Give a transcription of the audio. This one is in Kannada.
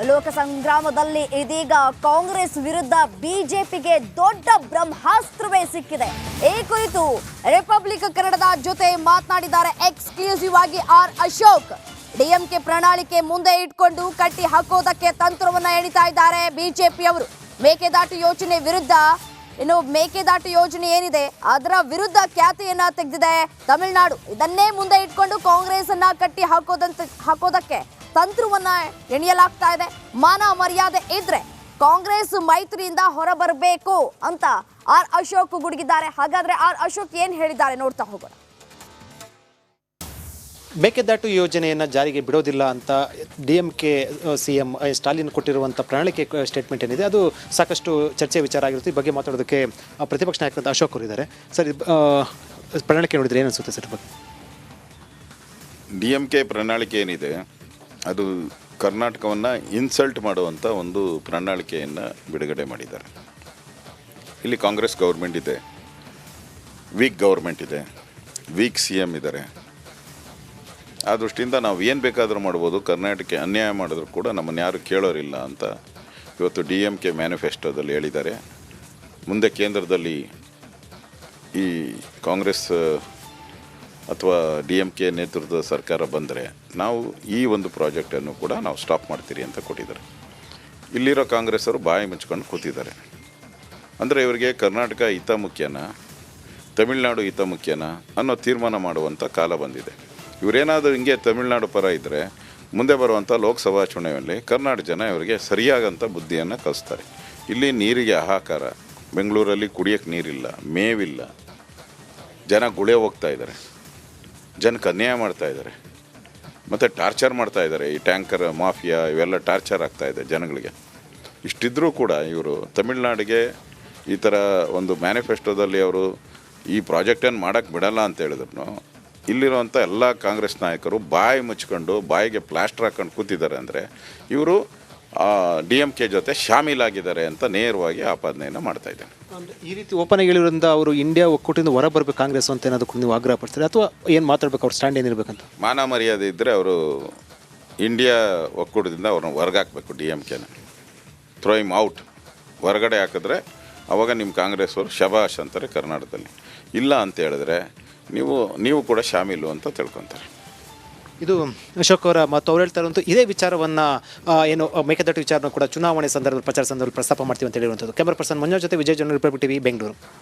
ಲೋಕ ಸಂಗ್ರಾಮದಲ್ಲಿ ಇದೀಗ ಕಾಂಗ್ರೆಸ್ ವಿರುದ್ಧ ಬಿಜೆಪಿಗೆ ದೊಡ್ಡ ಬ್ರಹ್ಮಾಸ್ತ್ರವೇ ಸಿಕ್ಕಿದೆ. ಈ ಕುರಿತು ರಿಪಬ್ಲಿಕ್ ಕನ್ನಡದ ಜೊತೆ ಮಾತನಾಡಿದ್ದಾರೆ ಎಕ್ಸ್ಕ್ಲೂಸಿವ್ ಆಗಿ ಆರ್ ಅಶೋಕ್. ಡಿಎಂಕೆ ಪ್ರಣಾಳಿಕೆ ಮುಂದೆ ಇಟ್ಕೊಂಡು ಕಟ್ಟಿ ಹಾಕೋದಕ್ಕೆ ತಂತ್ರವನ್ನ ಎಣಿತಾ ಇದ್ದಾರೆ ಬಿಜೆಪಿಯವರು. ಮೇಕೆದಾಟು ಯೋಜನೆ ವಿರುದ್ಧ ಮೇಕೆದಾಟು ಯೋಜನೆ ಏನಿದೆ ಅದರ ವಿರುದ್ಧ ಖ್ಯಾತಿಯನ್ನ ತೆಗೆದಿದೆ ತಮಿಳುನಾಡು. ಇದನ್ನೇ ಮುಂದೆ ಇಟ್ಕೊಂಡು ಕಾಂಗ್ರೆಸ್ ಅನ್ನ ಕಟ್ಟಿ ಹಾಕೋದಕ್ಕೆ ತಂತ್ರವನ್ನ ಎಣಿಯಲಾಗ್ತಾ ಇದೆ. ಮಾನ ಮರ್ಯಾದೆ ಇದ್ರೆ ಕಾಂಗ್ರೆಸ್ ಮೈತ್ರಿಯಿಂದ ಹೊರಬರಬೇಕು ಅಂತ ಆರ್ ಅಶೋಕ್ ಗುಡುಗಿದ್ದಾರೆ. ಹಾಗಾದ್ರೆ ಆರ್ ಅಶೋಕ್ ಏನ್ ಹೇಳಿದ್ದಾರೆ ನೋಡ್ತಾ ಹೋಗೋಣ. ಮೇಕೆದಾಟು ಯೋಜನೆಯನ್ನು ಜಾರಿಗೆ ಬಿಡೋದಿಲ್ಲ ಅಂತ ಡಿಎಂಕೆ ಸಿಎಂ ಸ್ಟಾಲಿನ್ ಕೊಟ್ಟಿರುವಂಥ ಪ್ರಣಾಳಿಕೆ ಸ್ಟೇಟ್ಮೆಂಟ್ ಏನಿದೆ ಅದು ಸಾಕಷ್ಟು ಚರ್ಚೆ ವಿಚಾರ ಆಗಿರುತ್ತೆ. ಈ ಬಗ್ಗೆ ಮಾತಾಡೋದಕ್ಕೆ ಪ್ರತಿಪಕ್ಷ ನಾಯಕರಂತ ಅಶೋಕ್ ಅವರು ಇದ್ದಾರೆ. ಸರ್, ಪ್ರಣಾಳಿಕೆ ನೋಡಿದ್ರೆ ಏನು ಅನಿಸುತ್ತೆ ಸರ್ ಬಗ್ಗೆ? ಡಿಎಂಕೆ ಪ್ರಣಾಳಿಕೆ ಏನಿದೆ ಅದು ಕರ್ನಾಟಕವನ್ನು ಇನ್ಸಲ್ಟ್ ಮಾಡುವಂಥ ಒಂದು ಪ್ರಣಾಳಿಕೆಯನ್ನು ಬಿಡುಗಡೆ ಮಾಡಿದ್ದಾರೆ. ಇಲ್ಲಿ ಕಾಂಗ್ರೆಸ್ ಗೌರ್ಮೆಂಟ್ ಇದೆ, ವೀಕ್ ಗೌರ್ಮೆಂಟ್ ಇದೆ, ವೀಕ್ ಸಿ ಎಮ್ ಇದ್ದಾರೆ. ಆ ದೃಷ್ಟಿಯಿಂದ ನಾವು ಏನು ಬೇಕಾದರೂ ಮಾಡ್ಬೋದು, ಕರ್ನಾಟಕಕ್ಕೆ ಅನ್ಯಾಯ ಮಾಡಿದ್ರು ಕೂಡ ನಮ್ಮನ್ನು ಯಾರು ಕೇಳೋರಿಲ್ಲ ಅಂತ ಇವತ್ತು ಡಿ ಎಮ್ ಕೆ ಮ್ಯಾನಿಫೆಸ್ಟೋದಲ್ಲಿ ಹೇಳಿದ್ದಾರೆ. ಮುಂದೆ ಕೇಂದ್ರದಲ್ಲಿ ಈ ಕಾಂಗ್ರೆಸ್ ಅಥವಾ ಡಿ ಎಮ್ ಕೆ ನೇತೃತ್ವದ ಸರ್ಕಾರ ಬಂದರೆ ನಾವು ಈ ಒಂದು ಪ್ರಾಜೆಕ್ಟನ್ನು ಕೂಡ ನಾವು ಸ್ಟಾಪ್ ಮಾಡ್ತೀರಿ ಅಂತ ಕೊಟ್ಟಿದ್ದಾರೆ. ಇಲ್ಲಿರೋ ಕಾಂಗ್ರೆಸ್ಸವರು ಬಾಯಿ ಮುಚ್ಕೊಂಡು ಕೂತಿದ್ದಾರೆ. ಅಂದರೆ ಇವರಿಗೆ ಕರ್ನಾಟಕ ಹಿತ ಮುಖ್ಯನಾ, ತಮಿಳುನಾಡು ಹಿತ ಮುಖ್ಯನಾ ಅನ್ನೋ ತೀರ್ಮಾನ ಮಾಡುವಂಥ ಕಾಲ ಬಂದಿದೆ. ಇವರೇನಾದರೂ ಹಿಂಗೆ ತಮಿಳುನಾಡು ಪರ ಇದ್ದರೆ ಮುಂದೆ ಬರುವಂಥ ಲೋಕಸಭಾ ಚುನಾವಣೆಯಲ್ಲಿ ಕರ್ನಾಟಕ ಜನ ಇವರಿಗೆ ಸರಿಯಾಗಂಥ ಬುದ್ಧಿಯನ್ನು ಕಲಿಸ್ತಾರೆ. ಇಲ್ಲಿ ನೀರಿಗೆ ಹಾಹಾಕಾರ, ಬೆಂಗಳೂರಲ್ಲಿ ಕುಡಿಯೋಕ್ಕೆ ನೀರಿಲ್ಲ, ಮೇವಿಲ್ಲ, ಜನ ಗುಳೆ ಹೋಗ್ತಾ ಇದ್ದಾರೆ, ಜನಕ್ಕೆ ಅನ್ಯಾಯ ಮಾಡ್ತಾಯಿದ್ದಾರೆ, ಮತ್ತು ಟಾರ್ಚರ್ ಮಾಡ್ತಾಯಿದ್ದಾರೆ. ಈ ಟ್ಯಾಂಕರ್ ಮಾಫಿಯಾ ಇವೆಲ್ಲ ಟಾರ್ಚರ್ ಆಗ್ತಾಯಿದೆ ಜನಗಳಿಗೆ. ಇಷ್ಟಿದ್ರೂ ಕೂಡ ಇವರು ತಮಿಳುನಾಡಿಗೆ ಈ ಥರ ಒಂದು ಮ್ಯಾನಿಫೆಸ್ಟೋದಲ್ಲಿ ಅವರು ಈ ಪ್ರಾಜೆಕ್ಟನ್ನು ಮಾಡೋಕ್ಕೆ ಬಿಡಲ್ಲ ಅಂತ ಹೇಳಿದ್ರು ಇಲ್ಲಿರುವಂಥ ಎಲ್ಲ ಕಾಂಗ್ರೆಸ್ ನಾಯಕರು ಬಾಯಿ ಮುಚ್ಕೊಂಡು ಬಾಯಿಗೆ ಪ್ಲಾಸ್ಟರ್ ಹಾಕೊಂಡು ಕೂತಿದ್ದಾರೆ. ಅಂದರೆ ಇವರು ಡಿ ಎಮ್ ಕೆ ಜೊತೆ ಶಾಮೀಲಾಗಿದ್ದಾರೆ ಅಂತ ನೇರವಾಗಿ ಆಪಾದನೆಯನ್ನು ಮಾಡ್ತಾ ಇದ್ದಾರೆ. ಈ ರೀತಿ ಓಪನ್ ಆಗಿ ಹೇಳಿರೋದ್ರಿಂದ ಅವರು ಇಂಡಿಯಾ ಒಕ್ಕೂಟದಿಂದ ಹೊರ ಬರಬೇಕು ಕಾಂಗ್ರೆಸ್ ಅಂತ ಏನಾದರೂ ನೀವು ಆಗ್ರಹ ಪಡ್ತಾರೆ ಅಥವಾ ಏನು ಮಾತಾಡ್ಬೇಕು, ಅವ್ರ ಸ್ಟ್ಯಾಂಡ್ ಏನಿರಬೇಕಂತ? ಮಾನ ಮರ್ಯಾದೆ ಇದ್ದರೆ ಅವರು ಇಂಡಿಯಾ ಒಕ್ಕೂಟದಿಂದ ಅವ್ರನ್ನ ಹೊರಗಾಕಬೇಕು. ಡಿ ಎಮ್ ಕೆನ ಥ್ರೋ ಹಿಮ್ ಔಟ್. ಹೊರಗಡೆ ಹಾಕಿದ್ರೆ ಅವಾಗ ನಿಮ್ಮ ಕಾಂಗ್ರೆಸ್ ಅವರು ಶಬಾಷ್ ಅಂತಾರೆ ಕರ್ನಾಟಕದಲ್ಲಿ. ಇಲ್ಲ ಅಂತ ಹೇಳಿದ್ರೆ ನೀವು ಕೂಡ ಶಾಮೀಲು ಅಂತ ತಿಳ್ಕೊತಾರೆ. ಇದು ಅಶೋಕ್ ಅವರ ಮತ್ತು ಅವ್ರು ಹೇಳ್ತಾ ಇರುವಂಥ ಇದೇ ವಿಚಾರವನ್ನು ಏನು ಮೇಕೆದಾಟು ವಿಚಾರನೂ ಕೂಡ ಚುನಾವಣೆ ಸಂದರ್ಭದಲ್ಲಿ ಪ್ರಚಾರ ಸಂದರ್ಭದಲ್ಲಿ ಪ್ರಸ್ತಾಪ ಮಾಡ್ತೀವಿ ಅಂತ ಹೇಳಿರುವಂಥದ್ದು. ಕ್ಯಾಮರಾ ಪರ್ಸನ್ ಮಂಜು ಜೊತೆ Vijay general republic TV, Bengaluru.